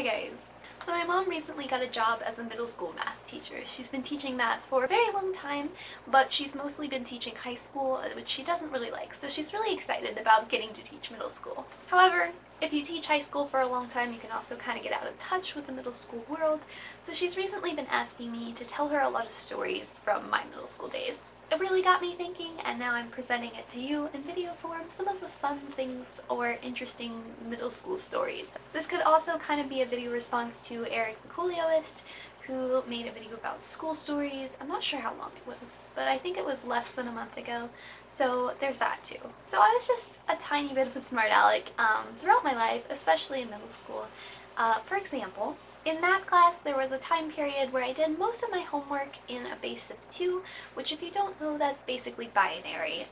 guys! So my mom recently got a job as a middle school math teacher. She's been teaching math for a very long time, but she's mostly been teaching high school, which she doesn't really like, so she's really excited about getting to teach middle school. However, if you teach high school for a long time, you can also kind of get out of touch with the middle school world, so she's recently been asking me to tell her a lot of stories from my middle school days. It really got me thinking, and now I'm presenting it to you in video form, some of the fun things or interesting middle school stories. This could also kind of be a video response to Eric the Coolioist, who made a video about school stories. I'm not sure how long it was, but I think it was less than a month ago, so there's that too. So I was just a tiny bit of a smart aleck throughout my life, especially in middle school. For example, in math class, there was a time period where I did most of my homework in a base of 2, which if you don't know, that's basically binary,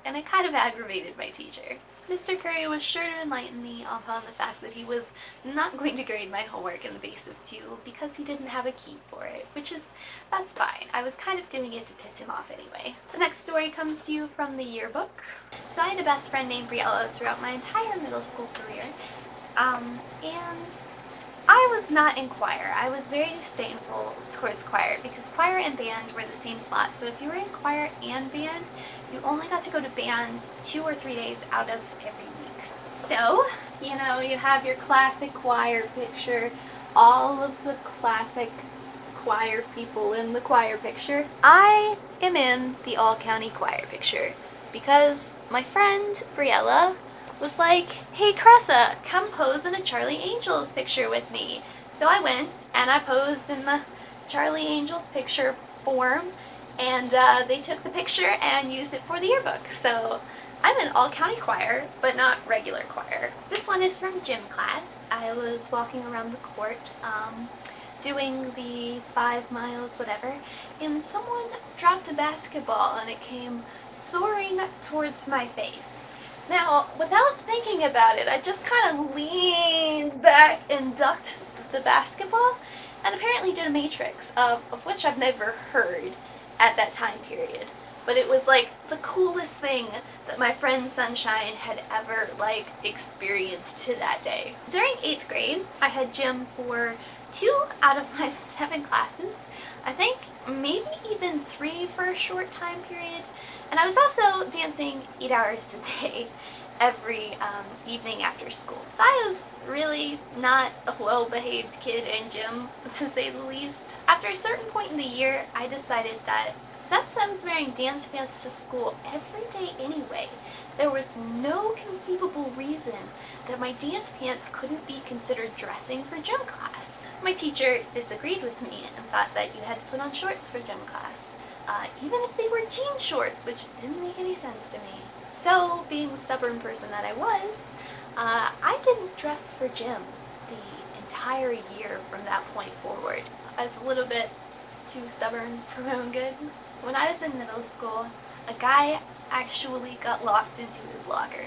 and it kind of aggravated my teacher. Mr. Curry was sure to enlighten me upon the fact that he was not going to grade my homework in the base of 2 because he didn't have a key for it, that's fine. I was kind of doing it to piss him off anyway. The next story comes to you from the yearbook. So I had a best friend named Briella throughout my entire middle school career, and I was not in choir. I was very disdainful towards choir because choir and band were the same slot. So if you were in choir and band, you only got to go to band 2 or 3 days out of every week. So, you know, you have your classic choir picture, all of the classic choir people in the choir picture. I am in the all-county choir picture because my friend Briella was like, "Hey Cressa, come pose in a Charlie Angels picture with me." So I went and I posed in the Charlie Angels picture form, and they took the picture and used it for the yearbook. So I'm in all-county choir, but not regular choir. This one is from gym class. I was walking around the court, doing the 5 miles, whatever, and someone dropped a basketball and it came soaring towards my face. Now, without thinking about it, I just kind of leaned back and ducked the basketball, and apparently did a matrix, of which I've never heard at that time period. But it was like the coolest thing that my friend Sunshine had ever experienced to that day. During 8th grade, I had gym for 2 out of my 7 classes. I think maybe even 3 for a short time period. And I was also dancing 8 hours a day every evening after school. So I was really not a well-behaved kid in gym, to say the least. After a certain point in the year, I decided that since I was wearing dance pants to school every day anyway, there was no conceivable reason that my dance pants couldn't be considered dressing for gym class. My teacher disagreed with me and thought that you had to put on shorts for gym class, even if they were jean shorts, which didn't make any sense to me. So, being the stubborn person that I was, I didn't dress for gym the entire year from that point forward. I was a little bit too stubborn for my own good. When I was in middle school, a guy actually got locked into his locker.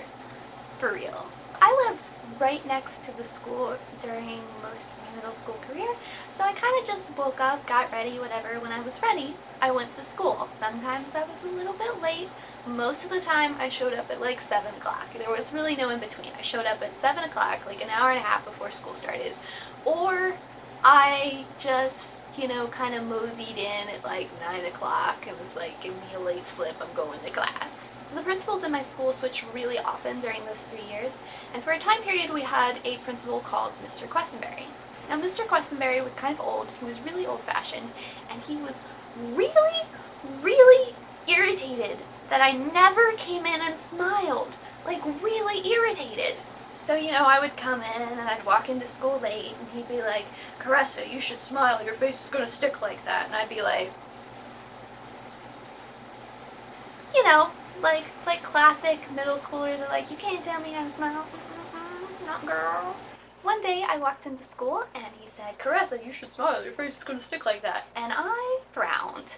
For real. I lived right next to the school during most of my middle school career, so I kind of just woke up, got ready, whatever. When I was ready, I went to school. Sometimes I was a little bit late. Most of the time, I showed up at like 7 o'clock. There was really no in between. I showed up at 7 o'clock, like an hour and a half before school started. Or I just, you know, kind of moseyed in at like 9 o'clock and was like, "Give me a late slip, I'm going to class." So the principals in my school switched really often during those 3 years, and for a time period we had a principal called Mr. Questenberry. Now Mr. Questenberry was kind of old, he was really old-fashioned, and he was really, really irritated that I never came in and smiled. Like, really irritated. So, you know, I would come in and I'd walk into school late and he'd be like, "Caressa, you should smile, your face is gonna stick like that." And I'd be like, you know, like classic middle schoolers are like, "You can't tell me how to smile. Not girl." One day I walked into school and he said, "Caressa, you should smile, your face is gonna stick like that." And I frowned.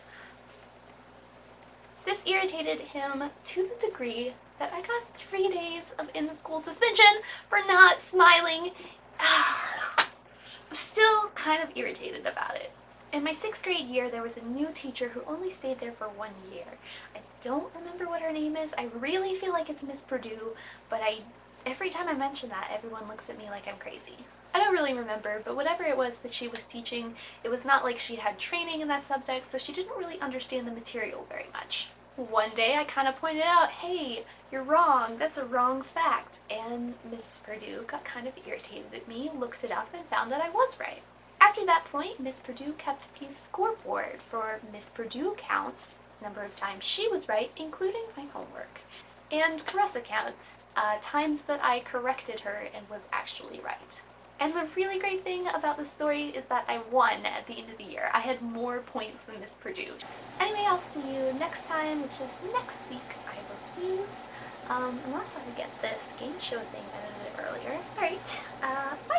This irritated him to the degree that I got 3 days of in-school suspension for not smiling. I'm still kind of irritated about it. In my 6th grade year, there was a new teacher who only stayed there for 1 year. I don't remember what her name is. I really feel like it's Miss Purdue, but every time I mention that, everyone looks at me like I'm crazy. I don't really remember, but whatever it was that she was teaching, it was not like she'd had training in that subject, so she didn't really understand the material very much. One day I kind of pointed out, hey, you're wrong, that's a wrong fact, and Miss Purdue got kind of irritated at me, looked it up, and found that I was right. After that point, Miss Purdue kept the scoreboard for Miss Purdue counts, number of times she was right, including my homework. And Caressa counts, times that I corrected her and was actually right. And the really great thing about this story is that I won at the end of the year. I had more points than Miss Purdue. Anyway, I'll see you next time, which is next week, I believe. Unless I get this game show thing edited earlier. Alright, bye!